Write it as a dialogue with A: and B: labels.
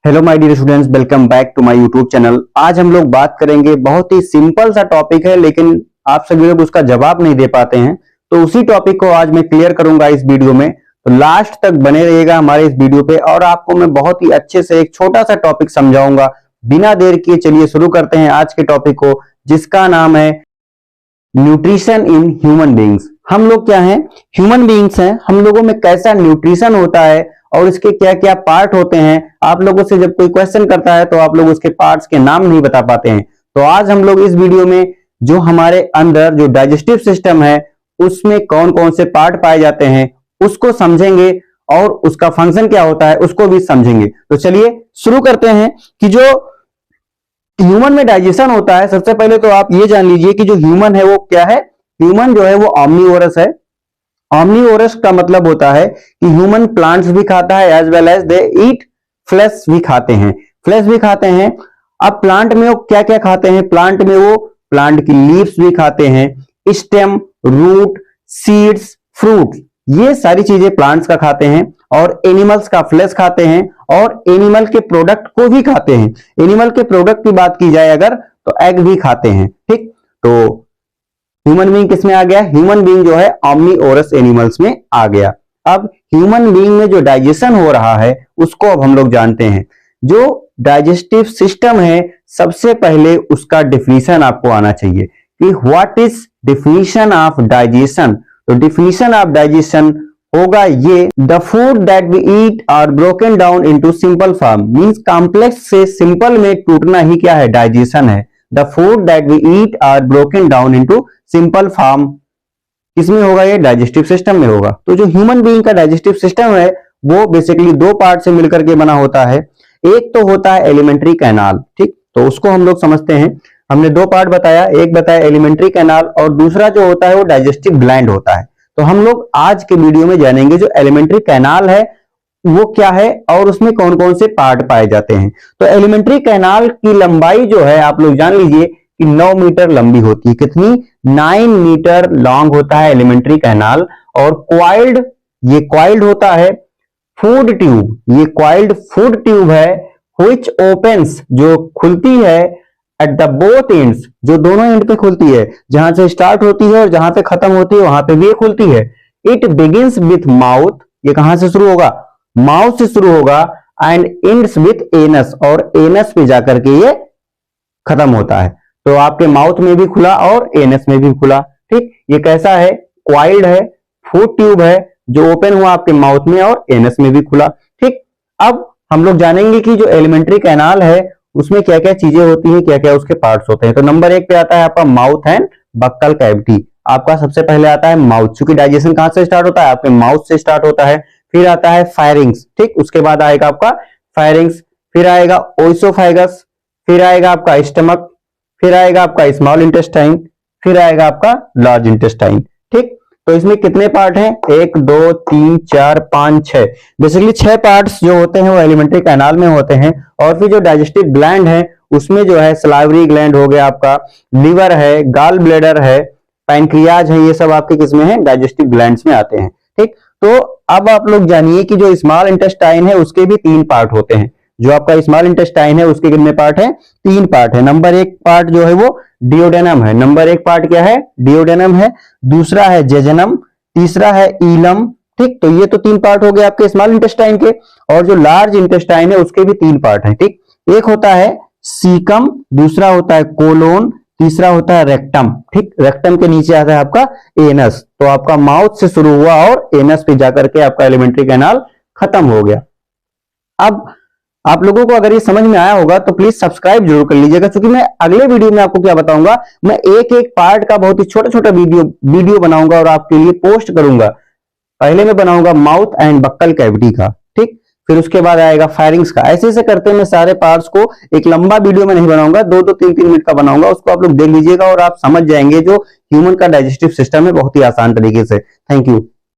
A: Hello my dear students, welcome back to my YouTube channel. आज हम लोग बात करेंगे, बहुत ही सिंपल सा टॉपिक है लेकिन आप सभी लोग उसका जवाब नहीं दे पाते हैं, तो उसी टॉपिक को आज मैं क्लियर करूंगा इस वीडियो में। तो लास्ट तक बने रहिएगा हमारे इस वीडियो पे और आपको मैं बहुत ही अच्छे से एक छोटा सा टॉपिक समझाऊंगा। बिना देर किए चलिए शुरू करते हैं आज के टॉपिक को, जिसका नाम है न्यूट्रिशन इन ह्यूमन बींग्स। हम लोग क्या हैं? ह्यूमन बींग्स हैं। हम लोगों में कैसा न्यूट्रिशन होता है और इसके क्या क्या पार्ट होते हैं। आप लोगों से जब कोई क्वेश्चन करता है तो आप लोग उसके पार्ट्स के नाम नहीं बता पाते हैं। तो आज हम लोग इस वीडियो में जो हमारे अंदर जो डाइजेस्टिव सिस्टम है उसमें कौन कौन से पार्ट पाए जाते हैं उसको समझेंगे और उसका फंक्शन क्या होता है उसको भी समझेंगे। तो चलिए शुरू करते हैं कि जो ह्यूमन में डाइजेशन होता है, सबसे पहले तो आप ये जान लीजिए कि जो ह्यूमन है वो क्या है। ह्यूमन जो है वो ऑमनीवोरस है। ऑमनीवोरस का मतलब होता है कि ह्यूमन प्लांट्स भी खाता है as well as they eat flesh भी खाते हैं। फ्लैश भी खाते हैं। अब प्लांट में वो क्या क्या खाते हैं? प्लांट में वो प्लांट की लीव्स भी खाते हैं, स्टेम, रूट, सीड्स, फ्रूट, ये सारी चीजें प्लांट्स का खाते हैं। और एनिमल्स का फ्लैश खाते हैं और एनिमल के प्रोडक्ट को भी खाते हैं। एनिमल के प्रोडक्ट की बात की जाए अगर तो एग भी खाते हैं। ठीक, तो ह्यूमन बीइंग किसमें आ गया? ह्यूमन बीइंग जो है ऑमनीवोरस एनिमल्स में आ गया। अब ह्यूमन बीइंग में जो डाइजेशन हो रहा है उसको अब हम लोग जानते हैं। जो डाइजेस्टिव सिस्टम है, सबसे पहले उसका डिफिनीशन आपको आना चाहिए कि what is definition of digestion. तो डिफिनीशन ऑफ डाइजेशन होगा ये: the food that we eat are broken down into simple form. Means complex से सिंपल में टूटना ही क्या है? डाइजेशन है। The food that we eat are broken down into simple form किसमें होगा? ये डाइजेस्टिव सिस्टम में होगा। तो जो ह्यूमन बीइंग का डाइजेस्टिव सिस्टम है वो बेसिकली दो पार्ट से मिलकर के बना होता है। एक तो होता है एलिमेंट्री कैनाल। ठीक, तो उसको हम लोग समझते हैं। हमने दो पार्ट बताया, एक बताया एलिमेंट्री कैनाल और दूसरा जो होता है वो डाइजेस्टिव ग्लैंड होता है। तो हम लोग आज के वीडियो में जानेंगे जो एलिमेंट्री कैनाल है वो क्या है और उसमें कौन कौन से पार्ट पाए जाते हैं। तो एलिमेंट्री कैनाल की लंबाई जो है आप लोग जान लीजिए कि 9 मीटर लंबी होती है। कितनी? 9 मीटर लॉन्ग होता है एलिमेंट्री कैनाल। और क्वाइल्ड, ये क्वाइल्ड होता है। फूड ट्यूब, ये क्वाइल्ड फूड ट्यूब है। व्हिच ओपन्स, जो खुलती है एट द बोथ एंड्स, जो दोनों एंड पे खुलती है, जहां से स्टार्ट होती है और जहां पे खत्म होती है वहां पे भी ये खुलती है। इट बिगिंस विथ माउथ, ये कहां से शुरू होगा? माउथ से शुरू होगा। एंड एंड्स विथ एनस, और एनस पे जाकर के ये खत्म होता है। तो आपके माउथ में भी खुला और एनस में भी खुला। ठीक, ये कैसा है? क्वाइल्ड है, फूड ट्यूब है जो ओपन हुआ आपके माउथ में और एनस में भी खुला। ठीक, अब हम लोग जानेंगे कि जो एलिमेंट्री कैनाल है उसमें क्या क्या चीजें होती हैं, क्या क्या उसके पार्ट्स होते हैं। तो नंबर 1 पे आता है आपका माउथ एंड बक्कल कैविटी। आपका सबसे पहले आता है माउथ, चूंकि डाइजेशन कहां से स्टार्ट होता है? आपके माउथ से स्टार्ट होता है। फिर आता है फायरिंग्स। ठीक, उसके बाद आएगा आपका फायरिंग्स, फिर आएगा ओइसोफाइगस, फिर आएगा आपका स्टमक, फिर आएगा आपका स्मॉल इंटेस्टाइन, फिर आएगा आपका लार्ज इंटेस्टाइन। ठीक, तो इसमें कितने पार्ट हैं? 1 2 3 4 5 6, बेसिकली 6 पार्ट्स जो होते हैं वो एलिमेंट्री कैनाल में होते हैं। और फिर जो डाइजेस्टिव ग्लैंड है उसमें जो है सलाइवरी ग्लैंड हो गया, आपका लिवर है, गॉल ब्लैडर है, पैंक्रियाज है, ये सब आपके किसमें है? डाइजेस्टिव ग्लैंड्स में आते हैं। ठीक, तो अब आप लोग जानिए कि जो स्मॉल इंटेस्टाइन है उसके भी 3 पार्ट होते हैं। जो आपका स्मॉल इंटेस्टाइन है उसके कितने पार्ट हैं? 3 पार्ट है। नंबर 1 पार्ट जो है वो डियोडेनम है। नंबर 1 पार्ट क्या है? डियोडेनम है। दूसरा है जेजनम, तीसरा है ईलम। ठीक, तो ये तो 3 पार्ट हो गए आपके स्मॉल इंटेस्टाइन के। और जो लार्ज इंटेस्टाइन है उसके भी 3 पार्ट हैं। ठीक, एक होता है सीकम, दूसरा होता है कोलोन, तीसरा होता है रेक्टम। ठीक, रेक्टम के नीचे आता है आपका एनस। तो आपका माउथ से शुरू हुआ और एनस पे जाकर के आपका एलिमेंट्री कैनाल खत्म हो गया। अब आप लोगों को अगर ये समझ में आया होगा तो प्लीज सब्सक्राइब जरूर कर लीजिएगा, क्योंकि मैं अगले वीडियो में आपको क्या बताऊंगा, मैं एक एक पार्ट का बहुत ही छोटा छोटा वीडियो बनाऊंगा और आपके लिए पोस्ट करूंगा। पहले मैं बनाऊंगा माउथ एंड बक्कल कैविटी का। ठीक, फिर उसके बाद आएगा फायरिंग्स का। ऐसे ऐसे करते मैं सारे पार्ट्स को एक लंबा वीडियो में नहीं बनाऊंगा, 2-2 3-3 मिनट का बनाऊंगा। उसको आप लोग देख लीजिएगा और आप समझ जाएंगे जो ह्यूमन का डाइजेस्टिव सिस्टम है बहुत ही आसान तरीके से। Thank you.